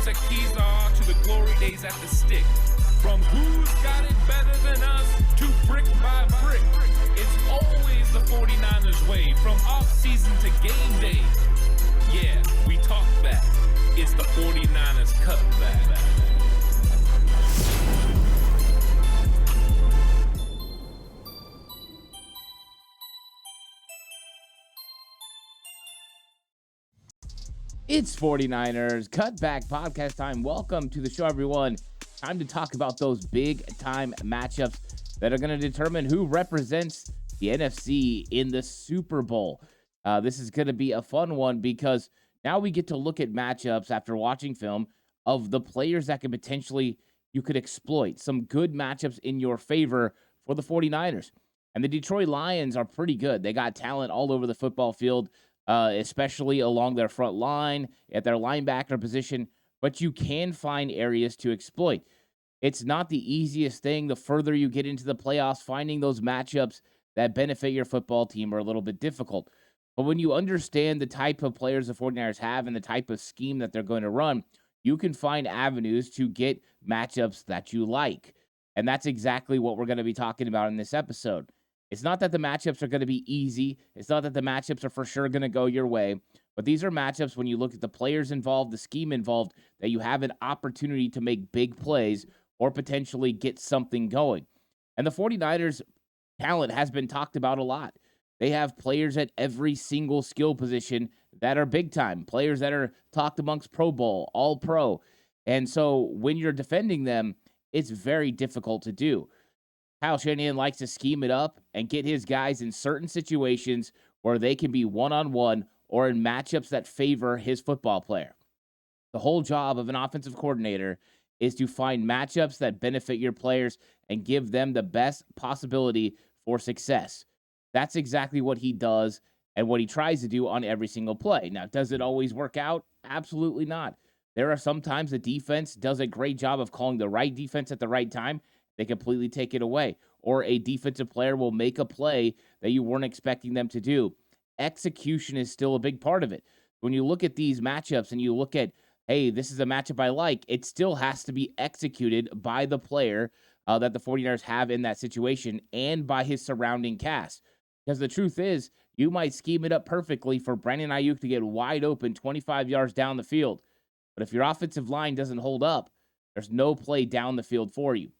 that keys are to the glory days at the stick. From who's got it better than us to brick by brick. It's always the 49ers way, from off-season to game day. Yeah, we talk back. It's the 49ers Cutback. It's 49ers Cutback Podcast time. Welcome to the show, everyone. Time to talk about those big-time matchups that are going to determine who represents the NFC in the Super Bowl. This is going to be a fun one because now we get to look at matchups after watching film of the players that you could exploit. Some good matchups in your favor for the 49ers. And the Detroit Lions are pretty good. They got talent all over the football field, especially along their front line, at their linebacker position, but you can find areas to exploit. It's not the easiest thing. The further you get into the playoffs, finding those matchups that benefit your football team are a little bit difficult. But when you understand the type of players the 49ers have and the type of scheme that they're going to run, you can find avenues to get matchups that you like. And that's exactly what we're going to be talking about in this episode. It's not that the matchups are going to be easy. It's not that the matchups are for sure going to go your way. But these are matchups when you look at the players involved, the scheme involved, that you have an opportunity to make big plays or potentially get something going. And the 49ers' talent has been talked about a lot. They have players at every single skill position that are big time, players that are talked amongst Pro Bowl, All Pro. And so when you're defending them, it's very difficult to do. Kyle Shanahan likes to scheme it up and get his guys in certain situations where they can be one-on-one or in matchups that favor his football player. The whole job of an offensive coordinator is to find matchups that benefit your players and give them the best possibility for success. That's exactly what he does and what he tries to do on every single play. Now, does it always work out? Absolutely not. There are sometimes the defense does a great job of calling the right defense at the right time. They completely take it away. Or a defensive player will make a play that you weren't expecting them to do. Execution is still a big part of it. When you look at these matchups and you look at, hey, this is a matchup I like, it still has to be executed by the player that the 49ers have in that situation and by his surrounding cast. Because the truth is, you might scheme it up perfectly for Brandon Ayuk to get wide open 25 yards down the field. But if your offensive line doesn't hold up, there's no play down the field for you.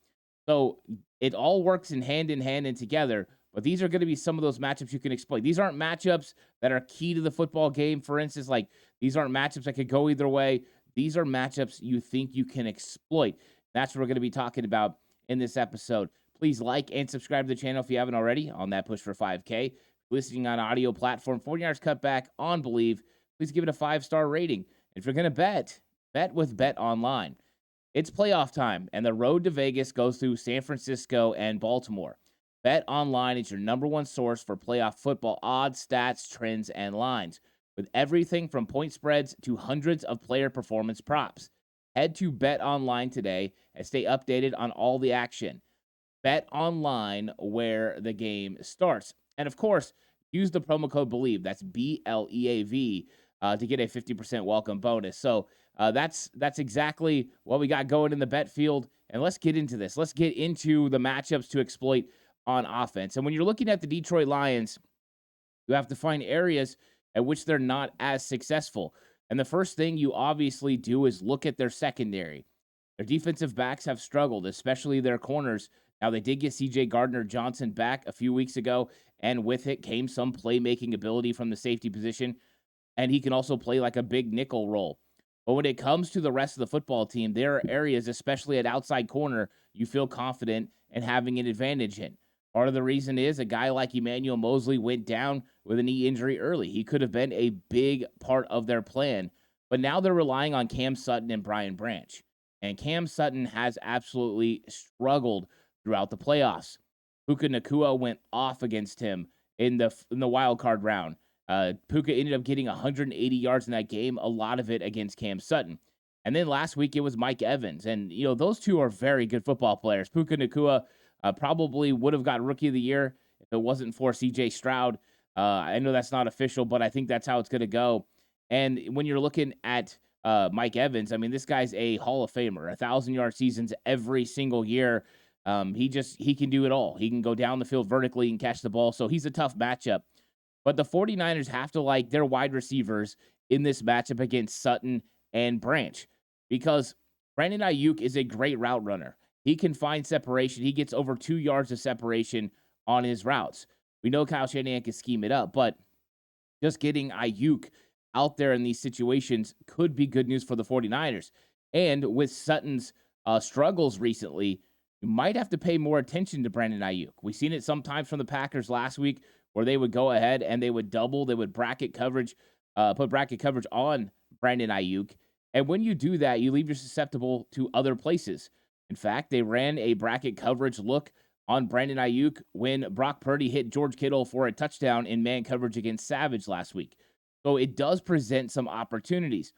So it all works in hand and together, but these are going to be some of those matchups you can exploit. These aren't matchups that are key to the football game. For instance, like these aren't matchups that could go either way. These are matchups you think you can exploit. That's what we're going to be talking about in this episode. Please like and subscribe to the channel if you haven't already on that push for 5K. Listening on audio platform, 49ers Cutback on Believe. Please give it a 5-star rating. If you're going to bet with Bet Online. It's playoff time, and the road to Vegas goes through San Francisco and Baltimore. Bet Online is your number one source for playoff football odds, stats, trends, and lines, with everything from point spreads to hundreds of player performance props. Head to Bet Online today and stay updated on all the action. Bet Online, where the game starts. And of course, use the promo code BELIEVE, that's BLEAV, to get a 50% welcome bonus. So that's exactly what we got going in the bet field. And let's get into this. Let's get into the matchups to exploit on offense. And when you're looking at the Detroit Lions, you have to find areas at which they're not as successful. And the first thing you obviously do is look at their secondary. Their defensive backs have struggled, especially their corners. Now, they did get C.J. Gardner-Johnson back a few weeks ago, and with it came some playmaking ability from the safety position. And he can also play like a big nickel role. But when it comes to the rest of the football team, there are areas, especially at outside corner, you feel confident in having an advantage in. Part of the reason is a guy like Emmanuel Mosley went down with a knee injury early. He could have been a big part of their plan. But now they're relying on Cam Sutton and Brian Branch. And Cam Sutton has absolutely struggled throughout the playoffs. Puka Nacua went off against him in the wild card round. Puka ended up getting 180 yards in that game, a lot of it against Cam Sutton. And then last week it was Mike Evans. And, those two are very good football players. Puka Nacua probably would have got Rookie of the Year if it wasn't for C.J. Stroud. I know that's not official, but I think that's how it's going to go. And when you're looking at Mike Evans. I mean, this guy's a Hall of Famer, 1,000-yard seasons every single year. He can do it all. He can go down the field vertically and catch the ball. So he's a tough matchup. But the 49ers have to like their wide receivers in this matchup against Sutton and Branch because Brandon Ayuk is a great route runner. He can find separation. He gets over 2 yards of separation on his routes. We know Kyle Shanahan can scheme it up, but just getting Ayuk out there in these situations could be good news for the 49ers. And with Sutton's struggles recently, you might have to pay more attention to Brandon Ayuk. We've seen it sometimes from the Packers last week where they would go ahead and they would put bracket coverage on Brandon Ayuk. And when you do that, you leave you susceptible to other places. In fact, they ran a bracket coverage look on Brandon Ayuk when Brock Purdy hit George Kittle for a touchdown in man coverage against Savage last week. So it does present some opportunities.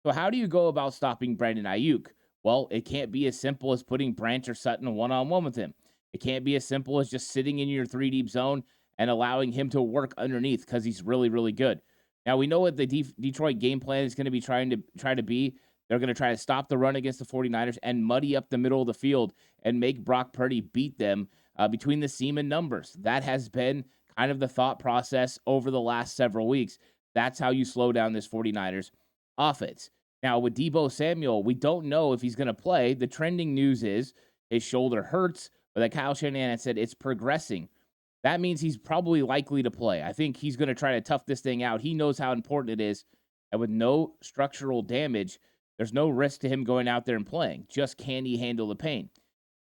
So how do you go about stopping Brandon Ayuk? Well, it can't be as simple as putting Branch or Sutton one-on-one with him. It can't be as simple as just sitting in your 3-deep zone and allowing him to work underneath because he's really, really good. Now, we know what the Detroit game plan is going to be trying to be. They're going to try to stop the run against the 49ers and muddy up the middle of the field and make Brock Purdy beat them between the seam and numbers. That has been kind of the thought process over the last several weeks. That's how you slow down this 49ers offense. Now, with Deebo Samuel, we don't know if he's going to play. The trending news is his shoulder hurts, but that Kyle Shanahan said it's progressing. That means he's probably likely to play. I think he's going to try to tough this thing out. He knows how important it is. And with no structural damage, there's no risk to him going out there and playing. Just can he handle the pain?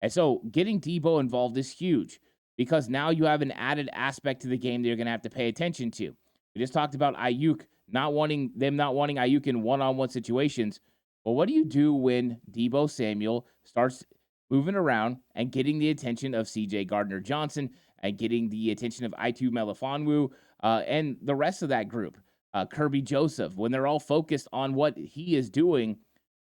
And so getting Deebo involved is huge because now you have an added aspect to the game that you're going to have to pay attention to. We just talked about Ayuk not wanting Ayuk in one-on-one situations. Well, what do you do when Deebo Samuel starts moving around and getting the attention of C.J. Gardner-Johnson and getting the attention of Itu Melifonwu and the rest of that group, Kirby Joseph, when they're all focused on what he is doing,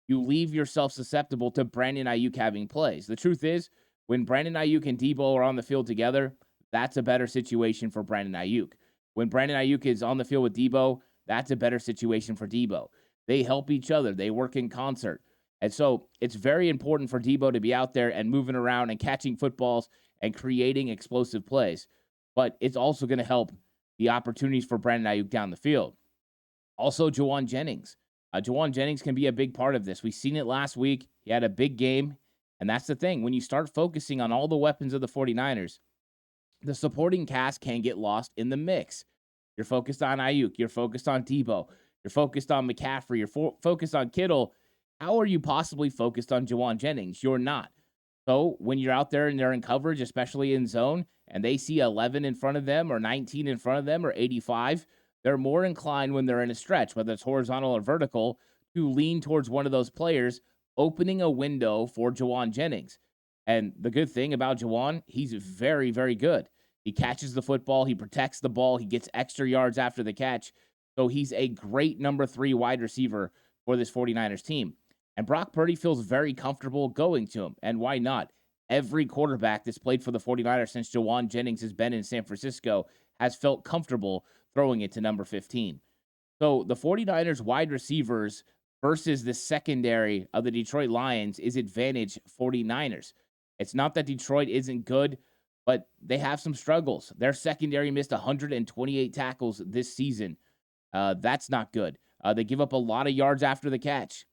you leave yourself susceptible to Brandon Ayuk having plays. The truth is, when Brandon Ayuk and Deebo are on the field together, that's a better situation for Brandon Ayuk. When Brandon Ayuk is on the field with Deebo, that's a better situation for Deebo. They help each other. They work in concert. And so it's very important for Deebo to be out there and moving around and catching footballs and creating explosive plays. But it's also going to help the opportunities for Brandon Ayuk down the field. Also, Juwan Jennings. Juwan Jennings can be a big part of this. We've seen it last week. He had a big game. And that's the thing. When you start focusing on all the weapons of the 49ers, the supporting cast can get lost in the mix. You're focused on Ayuk. You're focused on Deebo. You're focused on McCaffrey. You're focused on Kittle. How are you possibly focused on Juwan Jennings? You're not. So when you're out there and they're in coverage, especially in zone, and they see 11 in front of them or 19 in front of them or 85, they're more inclined when they're in a stretch, whether it's horizontal or vertical, to lean towards one of those players, opening a window for Juwan Jennings. And the good thing about Juwan, he's very, very good. He catches the football. He protects the ball. He gets extra yards after the catch. So he's a great number 3 wide receiver for this 49ers team. And Brock Purdy feels very comfortable going to him. And why not? Every quarterback that's played for the 49ers since Juwan Jennings has been in San Francisco has felt comfortable throwing it to number 15. So the 49ers wide receivers versus the secondary of the Detroit Lions is advantage 49ers. It's not that Detroit isn't good, but they have some struggles. Their secondary missed 128 tackles this season. That's not good. They give up a lot of yards after the catch.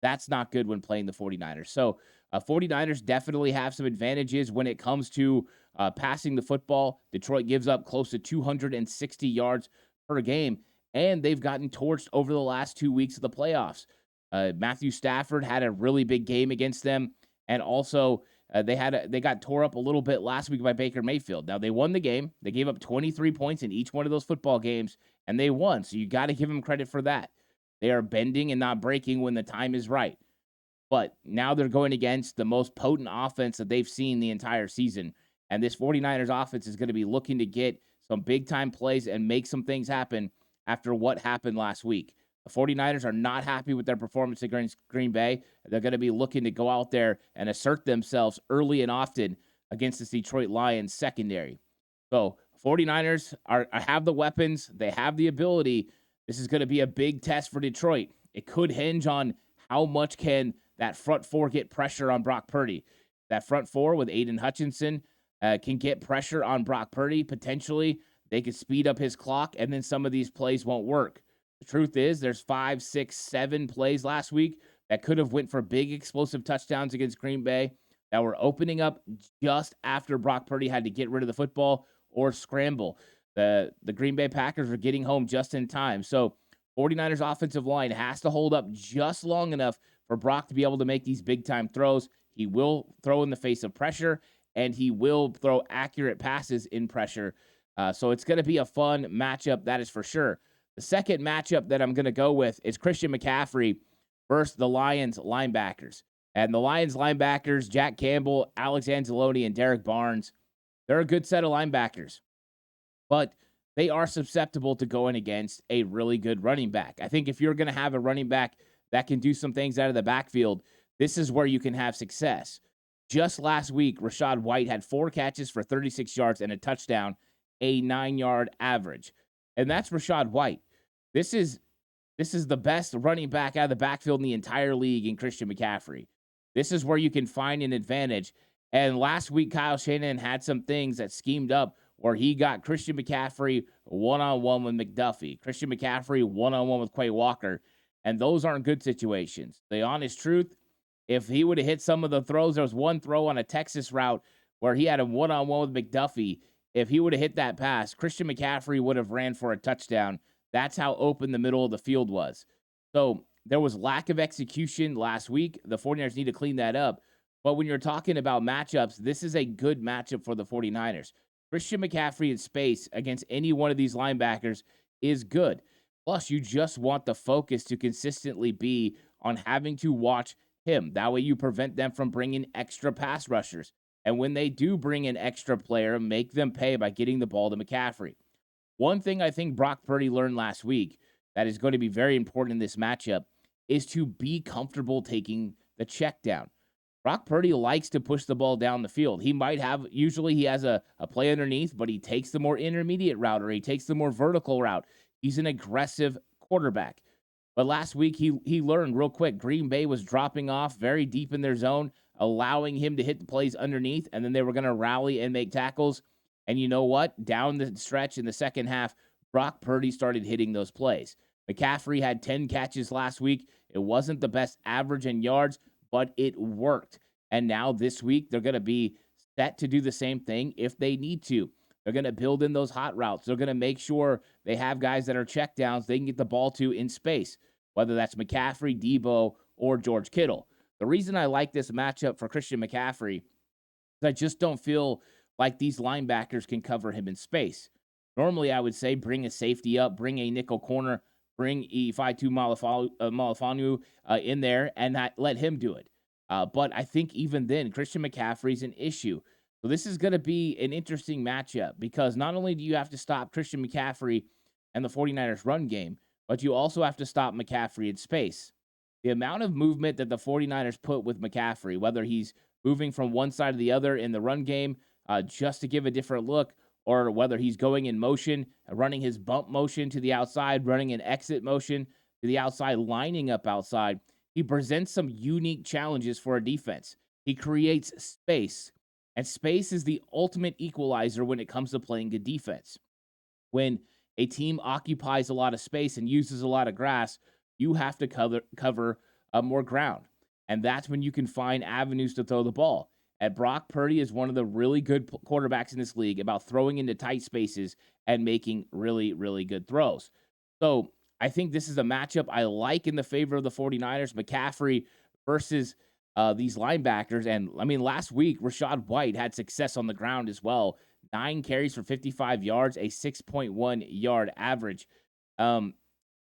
That's not good when playing the 49ers. So 49ers definitely have some advantages when it comes to passing the football. Detroit gives up close to 260 yards per game, and they've gotten torched over the last 2 weeks of the playoffs. Matthew Stafford had a really big game against them, and also they got tore up a little bit last week by Baker Mayfield. Now, they won the game. They gave up 23 points in each one of those football games, and they won, so you got to give them credit for that. They are bending and not breaking when the time is right. But now they're going against the most potent offense that they've seen the entire season. And this 49ers offense is going to be looking to get some big-time plays and make some things happen after what happened last week. The 49ers are not happy with their performance against Green Bay. They're going to be looking to go out there and assert themselves early and often against this Detroit Lions secondary. So 49ers have the weapons. They have the ability. This is going to be a big test for Detroit. It could hinge on how much can that front four get pressure on Brock Purdy. That front four with Aiden Hutchinson can get pressure on Brock Purdy. Potentially, they could speed up his clock, and then some of these plays won't work. The truth is, there's 5, 6, 7 plays last week that could have went for big explosive touchdowns against Green Bay that were opening up just after Brock Purdy had to get rid of the football or scramble. The Green Bay Packers are getting home just in time. So 49ers offensive line has to hold up just long enough for Brock to be able to make these big-time throws. He will throw in the face of pressure, and he will throw accurate passes in pressure. So it's going to be a fun matchup, that is for sure. The second matchup that I'm going to go with is Christian McCaffrey versus the Lions linebackers. And the Lions linebackers, Jack Campbell, Alex Anzalone, and Derek Barnes, they're a good set of linebackers. But they are susceptible to going against a really good running back. I think if you're going to have a running back that can do some things out of the backfield, this is where you can have success. Just last week, Rachaad White had 4 catches for 36 yards and a touchdown, a 9-yard average. And that's Rachaad White. This is the best running back out of the backfield in the entire league in Christian McCaffrey. This is where you can find an advantage. And last week, Kyle Shanahan had some things that schemed up where he got Christian McCaffrey one-on-one with McDuffie, Christian McCaffrey one-on-one with Quay Walker, and those aren't good situations. The honest truth, if he would have hit some of the throws, there was one throw on a Texas route where he had a one-on-one with McDuffie. If he would have hit that pass, Christian McCaffrey would have ran for a touchdown. That's how open the middle of the field was. So there was lack of execution last week. The 49ers need to clean that up. But when you're talking about matchups, this is a good matchup for the 49ers. Christian McCaffrey in space against any one of these linebackers is good. Plus, you just want the focus to consistently be on having to watch him. That way you prevent them from bringing extra pass rushers. And when they do bring an extra player, make them pay by getting the ball to McCaffrey. One thing I think Brock Purdy learned last week that is going to be very important in this matchup is to be comfortable taking the check down. Brock Purdy likes to push the ball down the field. Usually he has a play underneath, but he takes the more intermediate route or he takes the more vertical route. He's an aggressive quarterback. But last week he learned real quick. Green Bay was dropping off very deep in their zone, allowing him to hit the plays underneath, and then they were going to rally and make tackles. And you know what? Down the stretch in the second half, Brock Purdy started hitting those plays. McCaffrey had 10 catches last week. It wasn't the best average in yards, but it worked. And now this week, they're going to be set to do the same thing if they need to. They're going to build in those hot routes. They're going to make sure they have guys that are check downs they can get the ball to in space, whether that's McCaffrey, Debo, or George Kittle. The reason I like this matchup for Christian McCaffrey is I just don't feel like these linebackers can cover him in space. Normally, I would say bring a safety up, bring a nickel corner, bring Ifeatu Malafanu in there and not let him do it. But I think even then, Christian McCaffrey's an issue. So this is going to be an interesting matchup because not only do you have to stop Christian McCaffrey and the 49ers run game, but you also have to stop McCaffrey in space. The amount of movement that the 49ers put with McCaffrey, whether he's moving from one side to the other in the run game just to give a different look, or whether he's going in motion, running his bump motion to the outside, running an exit motion to the outside, lining up outside, he presents some unique challenges for a defense. He creates space, and space is the ultimate equalizer when it comes to playing good defense. When a team occupies a lot of space and uses a lot of grass, you have to cover more ground, and that's when you can find avenues to throw the ball. And Brock Purdy is one of the really good quarterbacks in this league about throwing into tight spaces and making really, really good throws. So I think this is a matchup I like in the favor of the 49ers, McCaffrey versus these linebackers. And, I mean, last week, Rachaad White had success on the ground as well. 9 carries for 55 yards, a 6.1-yard average. I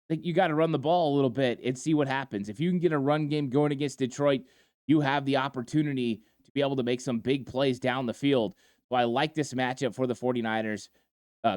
think you got to run the ball a little bit and see what happens. If you can get a run game going against Detroit, you have the opportunity to be able to make some big plays down the field. So I like this matchup for the 49ers,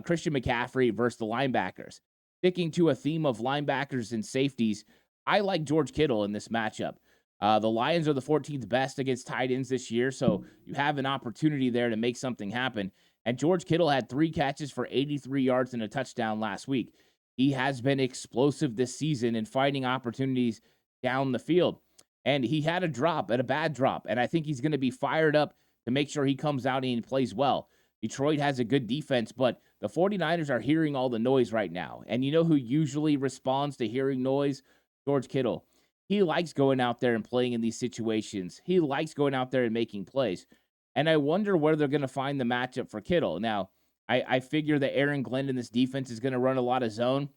Christian McCaffrey versus the linebackers. Sticking to a theme of linebackers and safeties, I like George Kittle in this matchup. The Lions are the 14th best against tight ends this year, so you have an opportunity there to make something happen. And George Kittle had 3 catches for 83 yards and a touchdown last week. he has been explosive this season in finding opportunities down the field. And he had a bad drop. And I think he's going to be fired up to make sure he comes out and plays well. Detroit has a good defense, but the 49ers are hearing all the noise right now. And you know who usually responds to hearing noise? George Kittle. He likes going out there and playing in these situations. He likes going out there and making plays. And I wonder where they're going to find the matchup for Kittle. Now, I figure that Aaron Glenn in this defense is going to run a lot of zone,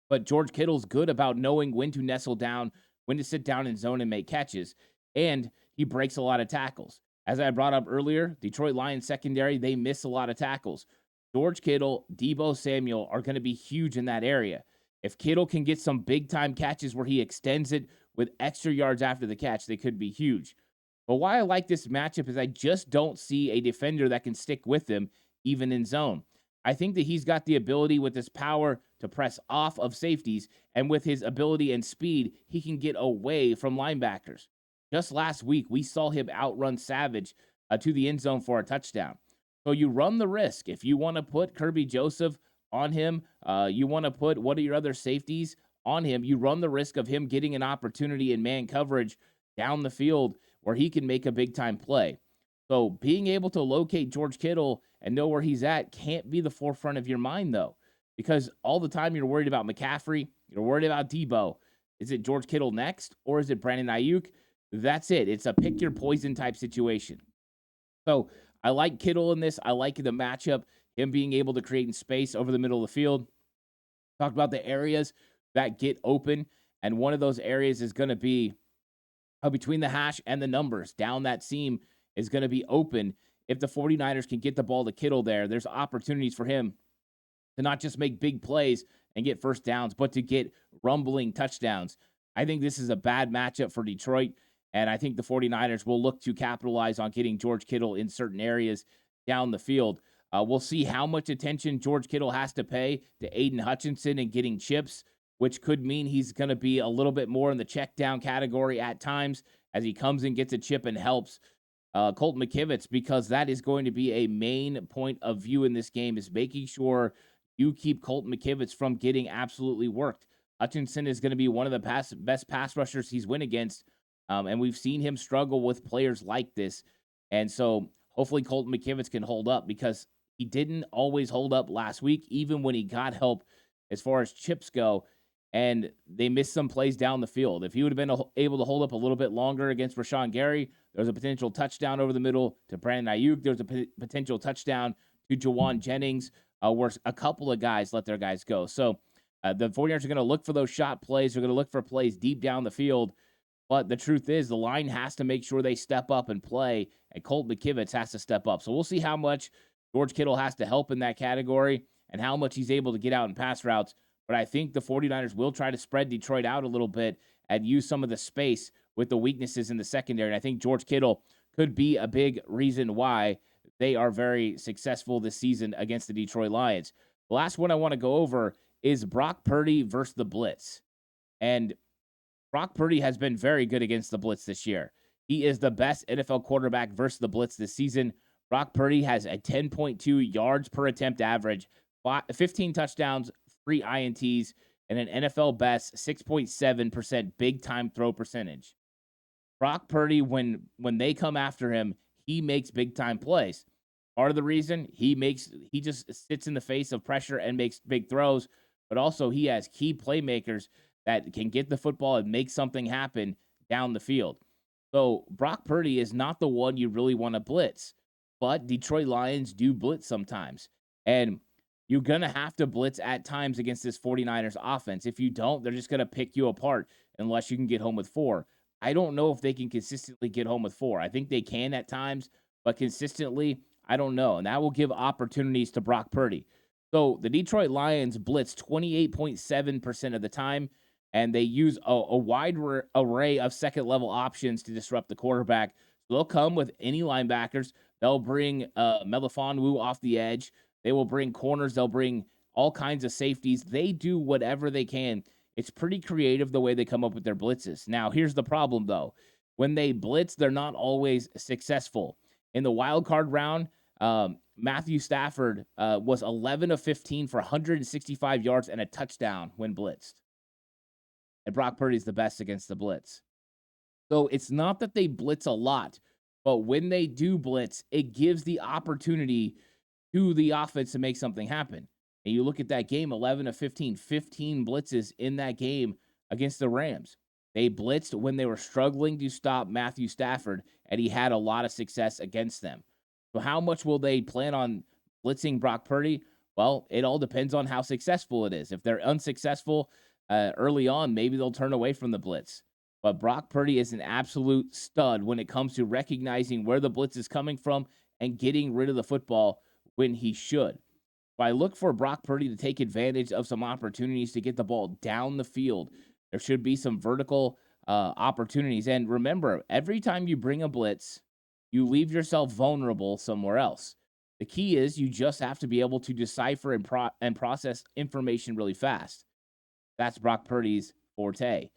but George Kittle's good about knowing when to nestle down, when to sit down in zone and make catches, and he breaks a lot of tackles. As I brought up earlier, Detroit Lions secondary, they miss a lot of tackles. George Kittle, Deebo Samuel are going to be huge in that area. If Kittle can get some big-time catches where he extends it with extra yards after the catch, they could be huge. But why I like this matchup is I just don't see a defender that can stick with him, even in zone. I think that he's got the ability with his power to press off of safeties, and with his ability and speed, he can get away from linebackers. Just last week, we saw him outrun Savage to the end zone for a touchdown. So you run the risk. If you want to put Kirby Joseph on him, you want to put one of your other safeties on him, you run the risk of him getting an opportunity in man coverage down the field where he can make a big-time play. So being able to locate George Kittle and know where he's at can't be the forefront of your mind, though, because all the time you're worried about McCaffrey, you're worried about Deebo. Is it George Kittle next, or is it Brandon Ayuk? That's it. It's a pick-your-poison type situation. So I like Kittle in this. I like the matchup, him being able to create in space over the middle of the field. Talked about the areas that get open, and one of those areas is going to be between the hash and the numbers. Down that seam is going to be open. If the 49ers can get the ball to Kittle there, there's opportunities for him to not just make big plays and get first downs, but to get rumbling touchdowns. I think this is a bad matchup for Detroit, and I think the 49ers will look to capitalize on getting George Kittle in certain areas down the field. We'll see how much attention George Kittle has to pay to Aiden Hutchinson and getting chips, which could mean he's going to be a little bit more in the check down category at times as he comes and gets a chip and helps Colton McKivitz, because that is going to be a main point of view in this game, is making sure you keep Colton McKivitz from getting absolutely worked. Hutchinson is going to be one of the best pass rushers he's went against, and we've seen him struggle with players like this. And so hopefully Colton McKivitz can hold up, because he didn't always hold up last week, even when he got help as far as chips go, and they missed some plays down the field. If he would have been able to hold up a little bit longer against Rashawn Gary, there's a potential touchdown over the middle to Brandon Ayuk. There's a potential touchdown to Jawan Jennings, where a couple of guys let their guys go. So the 49ers are going to look for those shot plays. They're going to look for plays deep down the field. But the truth is, the line has to make sure they step up and play, and Colt McKivitz has to step up. So we'll see how much George Kittle has to help in that category and how much he's able to get out in pass routes. But I think the 49ers will try to spread Detroit out a little bit and use some of the space with the weaknesses in the secondary. And I think George Kittle could be a big reason why they are very successful this season against the Detroit Lions. The last one I want to go over is Brock Purdy versus the Blitz. And Brock Purdy has been very good against the Blitz this year. He is the best NFL quarterback versus the Blitz this season. Brock Purdy has a 10.2 yards per attempt average, 15 touchdowns, 3 INTs, and an NFL best 6.7% big-time throw percentage. Brock Purdy, when they come after him, he makes big-time plays. Part of the reason he just sits in the face of pressure and makes big throws, but also he has key playmakers that can get the football and make something happen down the field. So Brock Purdy is not the one you really want to blitz, but Detroit Lions do blitz sometimes. And you're going to have to blitz at times against this 49ers offense. If you don't, they're just going to pick you apart unless you can get home with 4. I don't know if they can consistently get home with 4. I think they can at times, but consistently, I don't know. And that will give opportunities to Brock Purdy. So the Detroit Lions blitz 28.7% of the time, and they use a wide array of second-level options to disrupt the quarterback. So they'll come with any linebackers. They'll bring Melifonwu off the edge. They will bring corners. They'll bring all kinds of safeties. They do whatever they can. It's pretty creative the way they come up with their blitzes. Now, here's the problem, though. When they blitz, they're not always successful. In the wild card round, Matthew Stafford was 11 of 15 for 165 yards and a touchdown when blitzed. And Brock Purdy's the best against the blitz. So it's not that they blitz a lot, but when they do blitz, it gives the opportunity to the offense to make something happen. And you look at that game, 11 of 15, 15 blitzes in that game against the Rams. They blitzed when they were struggling to stop Matthew Stafford, and he had a lot of success against them. So how much will they plan on blitzing Brock Purdy? Well, it all depends on how successful it is. If they're unsuccessful early on, maybe they'll turn away from the blitz. But Brock Purdy is an absolute stud when it comes to recognizing where the blitz is coming from and getting rid of the football when he should. If I look for Brock Purdy to take advantage of some opportunities to get the ball down the field, there should be some vertical opportunities. And remember, every time you bring a blitz, you leave yourself vulnerable somewhere else. The key is you just have to be able to decipher and process information really fast. That's Brock Purdy's forte.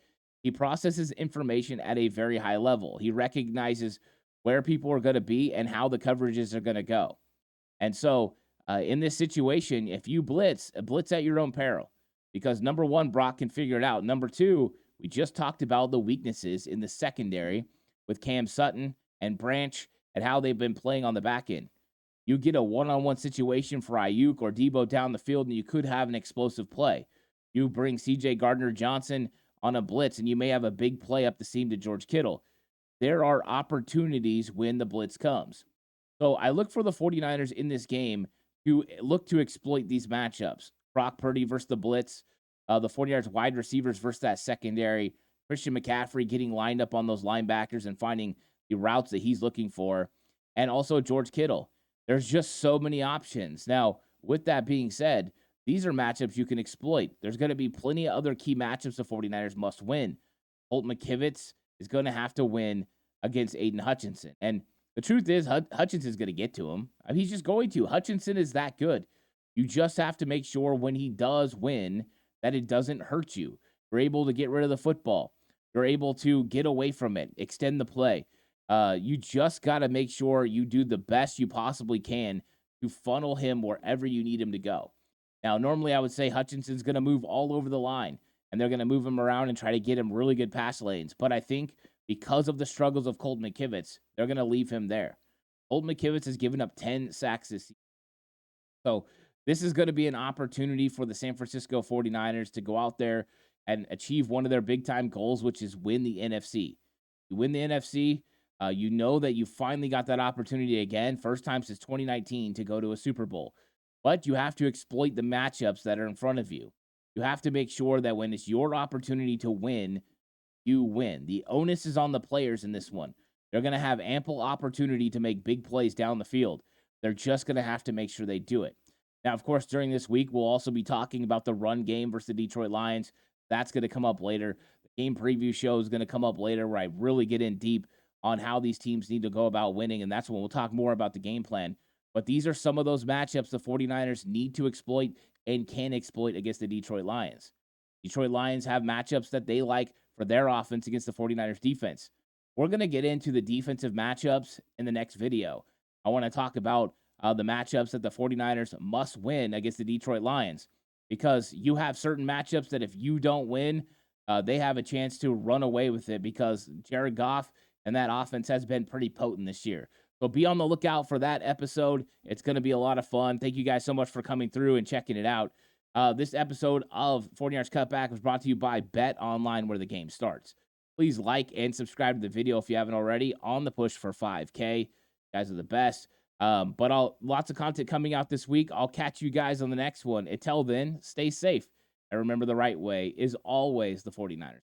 He processes information at a very high level. He recognizes where people are going to be and how the coverages are going to go. And so in this situation, if you blitz at your own peril. Because number one, Brock can figure it out. Number two, we just talked about the weaknesses in the secondary with Cam Sutton and Branch and how they've been playing on the back end. You get a one-on-one situation for Ayuk or Debo down the field, and you could have an explosive play. You bring C.J. Gardner-Johnson on a blitz, and you may have a big play up the seam to George Kittle. There are opportunities when the blitz comes. So I look for the 49ers in this game to look to exploit these matchups. Brock Purdy versus the blitz, the 49ers wide receivers versus that secondary, Christian McCaffrey getting lined up on those linebackers and finding the routes that he's looking for, and also George Kittle. There's just so many options. Now, with that being said, these are matchups you can exploit. There's going to be plenty of other key matchups the 49ers must win. Colt McKivitz is going to have to win against Aiden Hutchinson. And the truth is, Hutchinson's going to get to him. I mean, he's just going to. Hutchinson is that good. You just have to make sure when he does win that it doesn't hurt you. You're able to get rid of the football. You're able to get away from it, extend the play. You just got to make sure you do the best you possibly can to funnel him wherever you need him to go. Now, normally I would say Hutchinson's going to move all over the line, and they're going to move him around and try to get him really good pass lanes. But I think because of the struggles of Colt McKivitz, they're going to leave him there. Colt McKivitz has given up 10 sacks this season. So this is going to be an opportunity for the San Francisco 49ers to go out there and achieve one of their big-time goals, which is win the NFC. You win the NFC, you know that you finally got that opportunity again, first time since 2019, to go to a Super Bowl. But you have to exploit the matchups that are in front of you. You have to make sure that when it's your opportunity to win, you win. The onus is on the players in this one. They're going to have ample opportunity to make big plays down the field. They're just going to have to make sure they do it. Now, of course, during this week, we'll also be talking about the run game versus the Detroit Lions. That's going to come up later. The game preview show is going to come up later where I really get in deep on how these teams need to go about winning, and that's when we'll talk more about the game plan. But these are some of those matchups the 49ers need to exploit and can exploit against the Detroit Lions. Detroit Lions have matchups that they like for their offense against the 49ers defense. We're going to get into the defensive matchups in the next video. I want to talk about the matchups that the 49ers must win against the Detroit Lions, because you have certain matchups that if you don't win, they have a chance to run away with it, because Jared Goff and that offense has been pretty potent this year. So be on the lookout for that episode. It's going to be a lot of fun. Thank you guys so much for coming through and checking it out. This episode of 49ers Cutback was brought to you by Bet Online, where the game starts. Please like and subscribe to the video if you haven't already. On the push for 5K. You guys are the best. But lots of content coming out this week. I'll catch you guys on the next one. Until then, stay safe. And remember, the right way is always the 49ers.